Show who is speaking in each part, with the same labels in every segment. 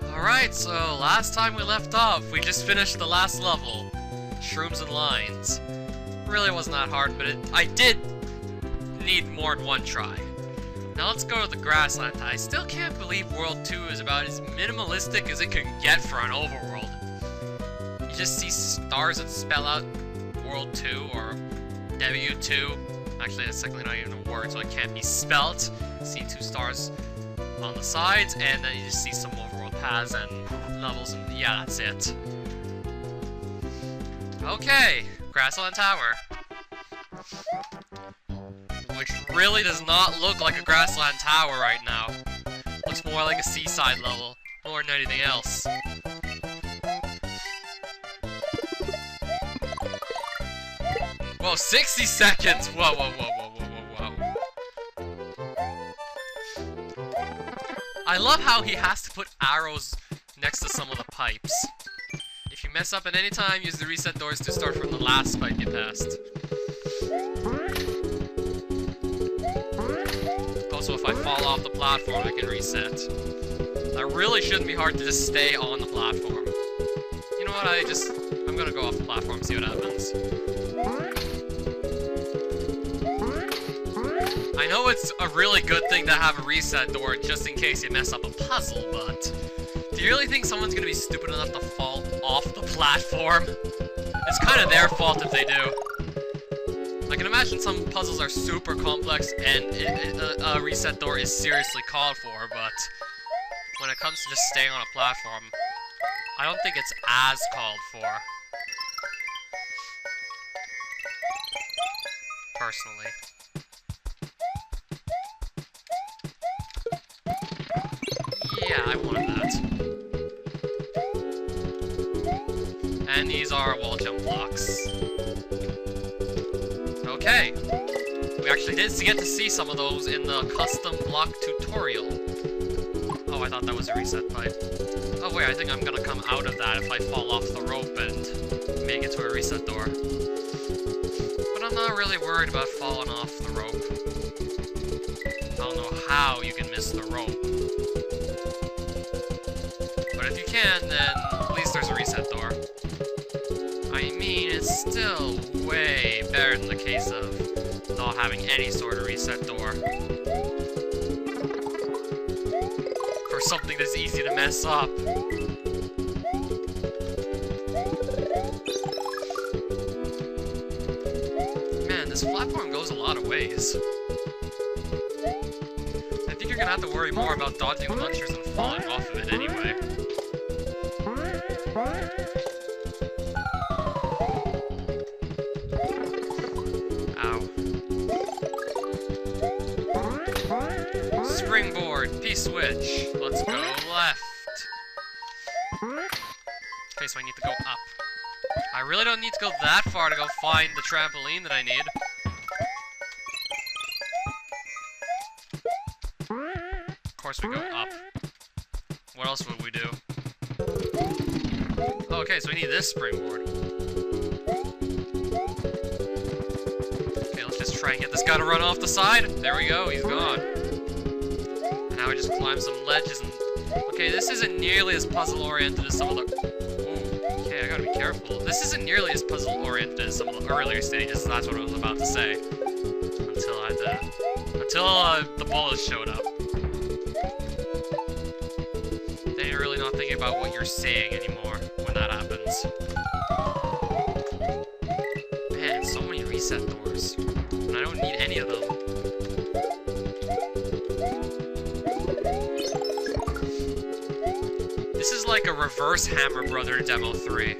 Speaker 1: Alright, so last time we left off, we just finished the last level. Shrooms and Lines. Really wasn't that hard, but I did need more than one try. Now let's go to the grassland. I still can't believe World 2 is about as minimalistic as it can get for an overworld. You just see stars that spell out World 2 or W2. Actually, that's technically not even a word, so it can't be spelt. See 2 stars on the sides, and then you just see some overworld paths and levels, and yeah, that's it. Okay, Grassland Tower. Which really does not look like a Grassland Tower right now. Looks more like a seaside level, more than anything else. Whoa, 60 seconds! Whoa, whoa, whoa, whoa, whoa, whoa, whoa. I love how he has to put arrows next to some of the pipes. If you mess up at any time, use the reset doors to start from the last pipe you passed. Also, if I fall off the platform, I can reset. That really shouldn't be hard to just stay on the platform. You know what, I'm gonna go off the platform and see what happens. I know it's a really good thing to have a reset door just in case you mess up a puzzle, but do you really think someone's gonna be stupid enough to fall off the platform? It's kind of their fault if they do. I can imagine some puzzles are super complex and a reset door is seriously called for, but when it comes to just staying on a platform, I don't think it's as called for. Personally. Yeah, I wanted that. And these are wall jump blocks. Okay. We actually did get to see some of those in the custom block tutorial. Oh, I thought that was a reset pipe. Oh wait, I think I'm gonna come out of that if I fall off the rope and make it to a reset door. But I'm not really worried about falling off the rope. I don't know how you can miss the rope. But if you can, then at least there's a reset door. I mean, it's still way better than the case of not having any sort of reset door. For something that's easy to mess up. Man, this platform goes a lot of ways. I think you're gonna have to worry more about dodging launchers and falling off of it anyway. Springboard, P-switch. Let's go left. Okay, so I need to go up. I really don't need to go that far to go find the trampoline that I need. Of course we go up. What else would we do? Oh, okay, so we need this springboard. Okay, let's just try and get this guy to run off the side. There we go, he's gone. Now we just climb some ledges and... Okay, this isn't nearly as puzzle-oriented as some of the... Ooh, okay, I gotta be careful. This isn't nearly as puzzle-oriented as some of the earlier stages, that's what I was about to say. Until the bullets showed up. Then you're really not thinking about what you're saying anymore when that happens. Man, so many reset doors. And I don't need any of them. This is like a reverse Hammer Brother Demo 3.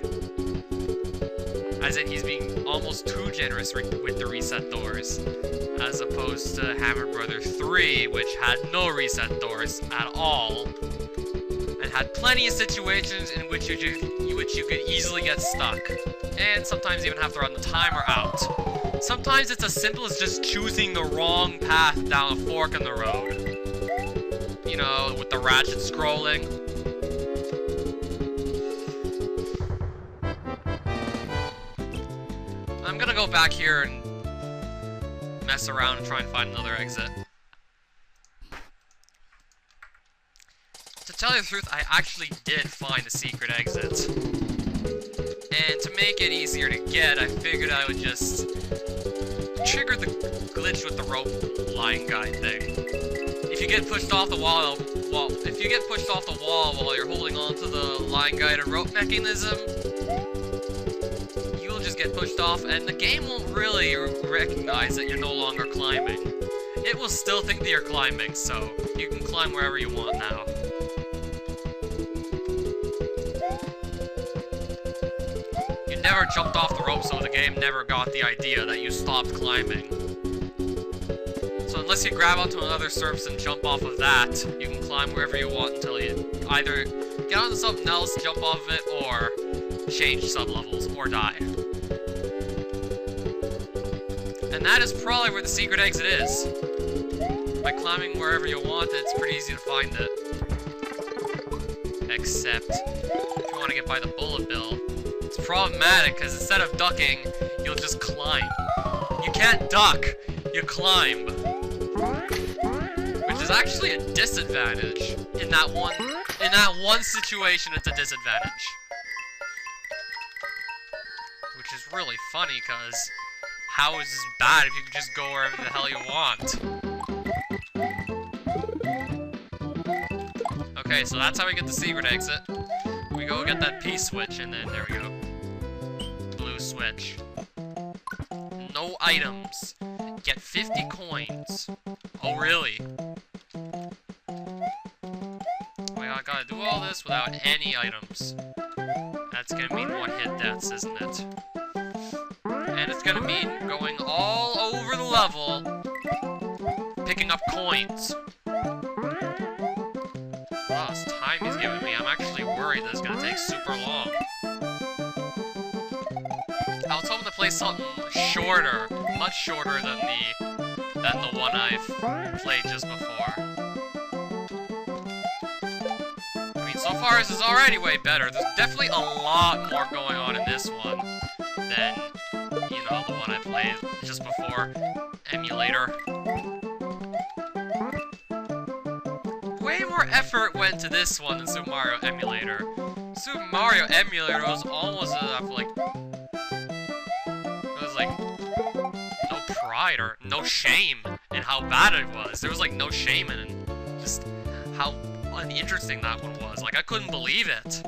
Speaker 1: As in, he's being almost too generous with the reset doors. As opposed to Hammer Brother 3, which had no reset doors at all. And had plenty of situations in which you could easily get stuck. And sometimes even have to run the timer out. Sometimes it's as simple as just choosing the wrong path down a fork in the road. You know, with the ratchet scrolling. I'm gonna go back here and mess around and try and find another exit. to tell you the truth, I actually did find a secret exit. And to make it easier to get, I figured I would just trigger the glitch with the rope line guide thing. If you get pushed off the wall, if you get pushed off the wall while you're holding on to the line guided rope mechanism, you'll just get pushed off, and the game won't really recognize that you're no longer climbing. It will still think that you're climbing, so you can climb wherever you want now. You never jumped off the rope, so the game never got the idea that you stopped climbing. So unless you grab onto another surface and jump off of that, you can climb wherever you want until you either get onto something else, jump off of it, or change sub-levels, or die. And that is probably where the secret exit is. By climbing wherever you want, it's pretty easy to find it. Except, if you want to get by the bullet bill, it's problematic, because instead of ducking, you'll just climb. You can't duck, you climb. Which is actually a disadvantage. In that one situation, it's a disadvantage. Which is really funny, because how is this bad if you can just go wherever the hell you want? Okay, so that's how we get the secret exit. We go get that P switch, and then there we go. Blue switch. No items. Get 50 coins. Oh, really? Wait, I gotta do all this without any items. That's gonna mean one-hit deaths, isn't it? And it's gonna mean going all over the level, picking up coins. Wow, this time he's giving me, I'm actually worried that it's gonna take super long. I was hoping to play something shorter, much shorter than the one I've played just before. I mean, so far this is already way better. There's definitely a lot more going on in this one than, you know, the one I played just before, Emulator. Way more effort went to this one than Super Mario Emulator. Super Mario Emulator was almost like no pride or no shame in how bad it was. There was like no shame in just how uninteresting that one was. Like, I couldn't believe it.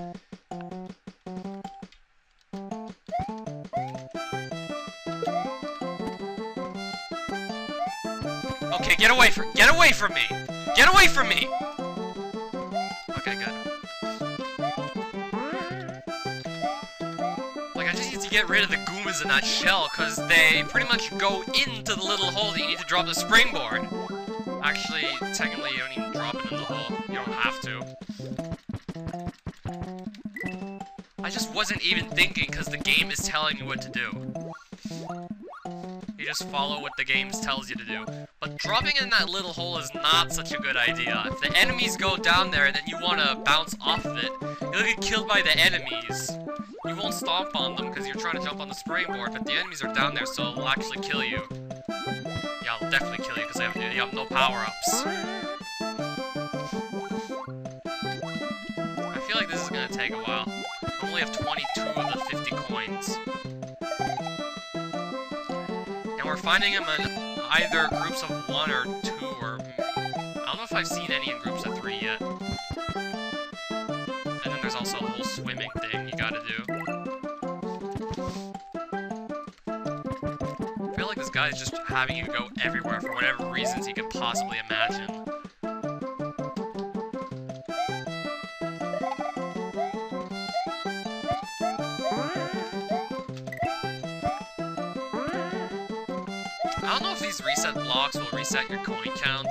Speaker 1: Okay, get away from me! Get away from me! Okay, good. Like, I just need to get rid of the Goombas in that shell, because they pretty much go into the little hole that you need to drop the springboard. Actually, technically, you don't even drop it in the hole. You don't have to. I just wasn't even thinking, because the game is telling me what to do. You just follow what the game tells you to do. But dropping in that little hole is not such a good idea. If the enemies go down there and then you want to bounce off of it, you'll get killed by the enemies. You won't stomp on them because you're trying to jump on the springboard, but the enemies are down there, so it'll actually kill you. Yeah, it'll definitely kill you because you have no power-ups. I feel like this is going to take a while. I only have 22 of the 50 coins. We're finding them in either groups of 1 or 2, or I don't know if I've seen any in groups of 3 yet. And then there's also a whole swimming thing you gotta do. I feel like this guy is just having you go everywhere for whatever reasons he can possibly imagine. I don't know if these reset blocks will reset your coin count.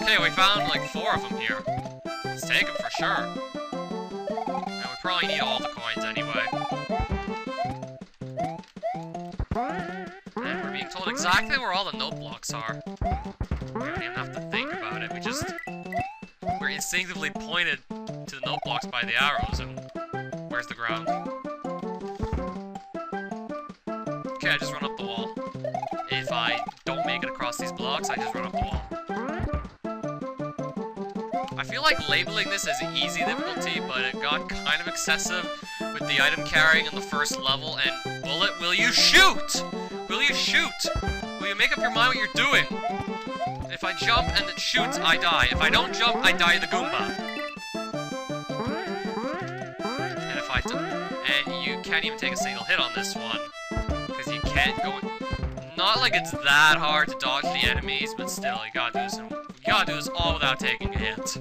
Speaker 1: Okay, we found like 4 of them here. Let's take them for sure. And we probably need all the coins anyway. And we're being told exactly where all the note blocks are. We don't even have to think about it. We're instinctively pointed to the note blocks by the arrows, and where's the ground? Okay, I just run up the wall. If I don't make it across these blocks, I just run up the wall. I feel like labeling this as easy difficulty, but it got kind of excessive with the item carrying in the first level, and Bullet, will you shoot? Will you shoot? Will you make up your mind what you're doing? If I jump and it shoots, I die. If I don't jump, I die the Goomba. And if I and you can't even take a single hit on this one, because you can't go in. Not like it's that hard to dodge the enemies, but still, you gotta do this all without taking a hit.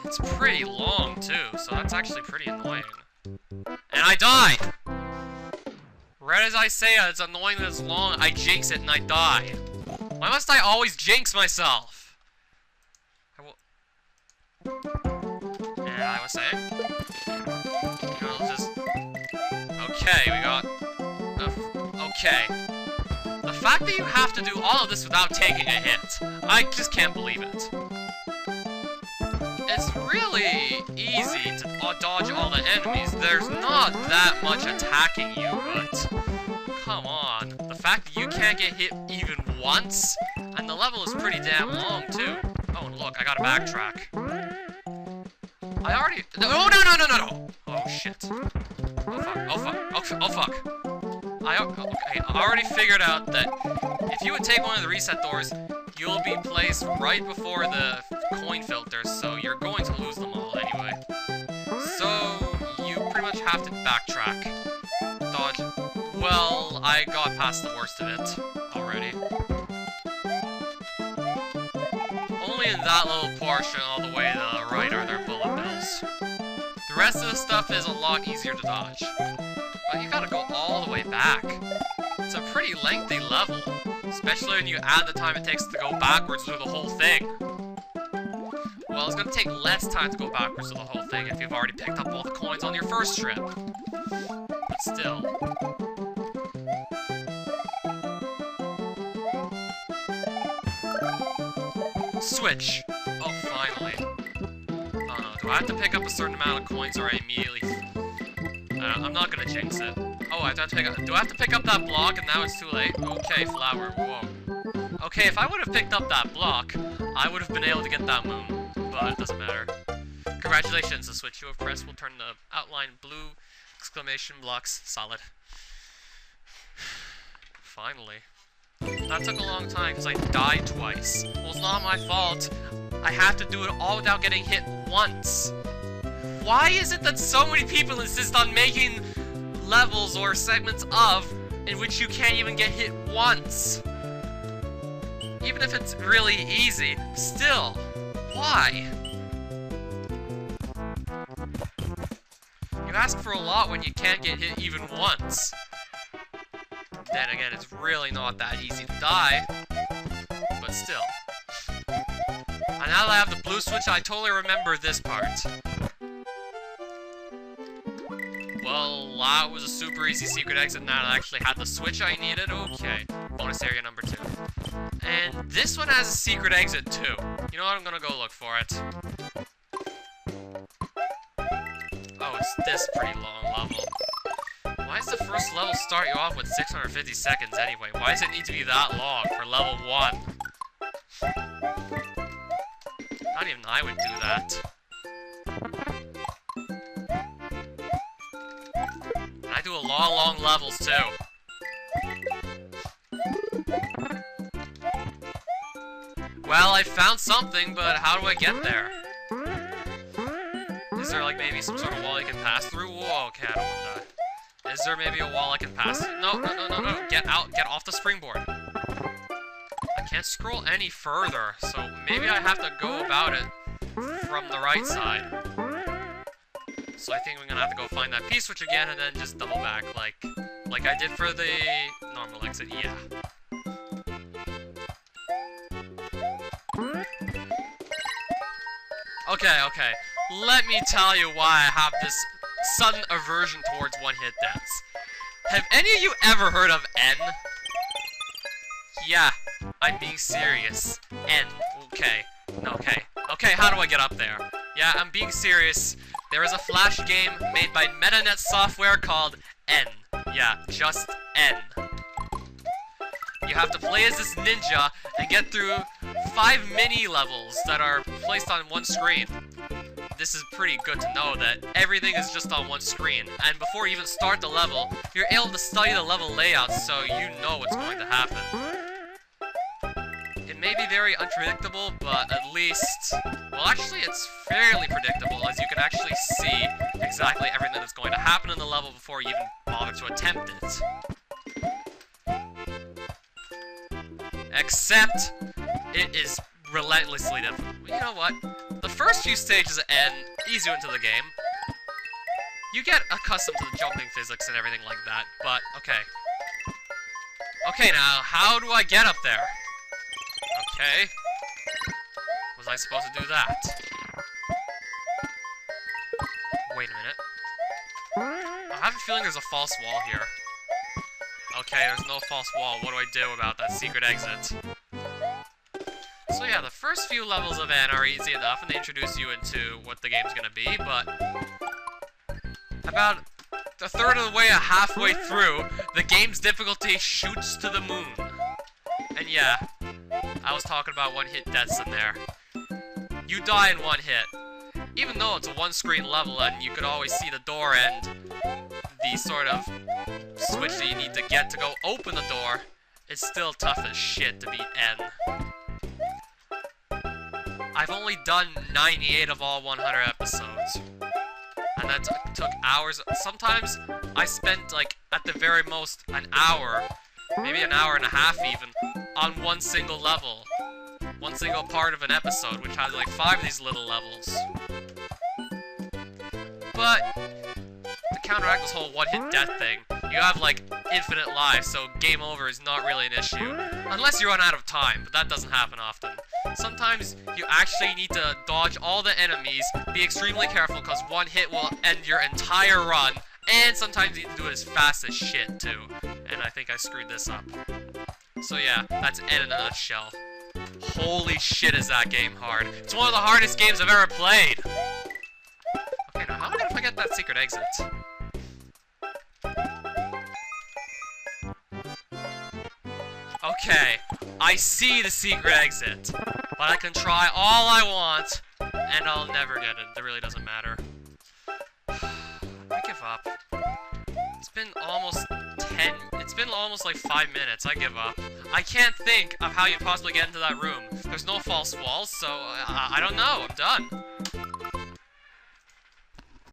Speaker 1: It's pretty long too, so that's actually pretty annoying. And I die! Right as I say it, it's annoying that it's long, I jinx it and I die. Why must I always jinx myself? And I was saying? Okay, we got... Okay. The fact that you have to do all of this without taking a hit, I just can't believe it. It's really easy to dodge all the enemies. There's not that much attacking you, but... Come on. The fact that you can't get hit even once, and the level is pretty damn long, too. Oh, and look, I gotta backtrack. I already... Oh, no! Oh, shit. Oh, fuck. I already figured out that if you would take one of the reset doors, you'll be placed right before the coin filters, so you're going to lose them all anyway. So, you pretty much have to backtrack. Dodge. Well, I got past the worst of it already. Only in that little portion all the way to the right are there bullet bills. The rest of the stuff is a lot easier to dodge. But you gotta go all the way back. It's a pretty lengthy level, especially when you add the time it takes to go backwards through the whole thing. Well, it's gonna take less time to go backwards through the whole thing if you've already picked up all the coins on your first trip. But still. Switch! Oh, finally. Oh no, do I have to pick up a certain amount of coins or I immediately... I'm not gonna jinx it. Oh, I have to pick up... Do I have to pick up that block and now it's too late? Okay, flower, whoa. Okay, if I would have picked up that block, I would have been able to get that moon. But it doesn't matter. Congratulations, the switch you have pressed will turn the outline blue, exclamation blocks solid. Finally. That took a long time because I died twice. Well, it's not my fault. I have to do it all without getting hit once. Why is it that so many people insist on making levels or segments of in which you can't even get hit once? Even if it's really easy, still, why? You ask for a lot when you can't get hit even once. Then again, it's really not that easy to die, but still. And now that I have the blue switch, I totally remember this part. Well, that was a super easy secret exit now that I actually had the switch I needed. Okay, bonus area number 2. And this one has a secret exit too. You know what, I'm gonna go look for it. Oh, it's this pretty long level. Why does the first level start you off with 650 seconds anyway? Why does it need to be that long for level 1? Not even I would do that. And I do a lot of long levels too. Well, I found something, but how do I get there? Is there like maybe some sort of wall you can pass through? Whoa, okay, I don't want that. Is there maybe a wall I can pass through? No. Get out, get off the springboard. I can't scroll any further, so maybe I have to go about it from the right side. So I think we're gonna have to go find that P-switch again and then just double back like I did for the normal exit, yeah. Okay. Let me tell you why I have this sudden aversion towards one-hit deaths. Have any of you ever heard of N? Yeah, I'm being serious. N. Okay, how do I get up there? Yeah, I'm being serious. There is a Flash game made by MetaNet Software called N. Yeah, just N. You have to play as this ninja and get through 5 mini levels that are placed on one screen. This is pretty good to know that everything is just on one screen, and before you even start the level, you're able to study the level layout so you know what's going to happen. It may be very unpredictable, but at least... well, actually, it's fairly predictable, as you can actually see exactly everything that's going to happen in the level before you even bother to attempt it. Except, it is relentlessly difficult. You know what? The first few stages ease you into the game. You get accustomed to the jumping physics and everything like that, but okay. Okay, now, how do I get up there? Okay. Was I supposed to do that? Wait a minute. I have a feeling there's a false wall here. Okay, there's no false wall. What do I do about that secret exit? So yeah, the first few levels of N are easy enough, and they introduce you into what the game's gonna be, but... about a third of the way, halfway through, the game's difficulty shoots to the moon. And yeah, I was talking about one-hit deaths in there. You die in one hit. Even though it's a one-screen level and you could always see the door and the sort of switch that you need to get to go open the door, it's still tough as shit to beat N. I've only done 98 of all 100 episodes. And that took hours. Sometimes I spent, like, at the very most, an hour, maybe an hour and a half even, on one single level. One single part of an episode, which has, like, 5 of these little levels. But, to counteract this whole one-hit death thing, you have, like, infinite lives, so game over is not really an issue. Unless you run out of time, but that doesn't happen often. Sometimes you actually need to dodge all the enemies, be extremely careful, because one hit will end your entire run, and sometimes you need to do it as fast as shit, too. And I think I screwed this up. So yeah, that's N in a nutshell. Holy shit, is that game hard. It's one of the hardest games I've ever played! Okay, now how am I gonna forget that secret exit? Okay, I see the secret exit, but I can try all I want, and I'll never get it. It really doesn't matter. I give up. It's been almost like 5 minutes. I give up. I can't think of how you possibly get into that room. There's no false walls, so I don't know. I'm done.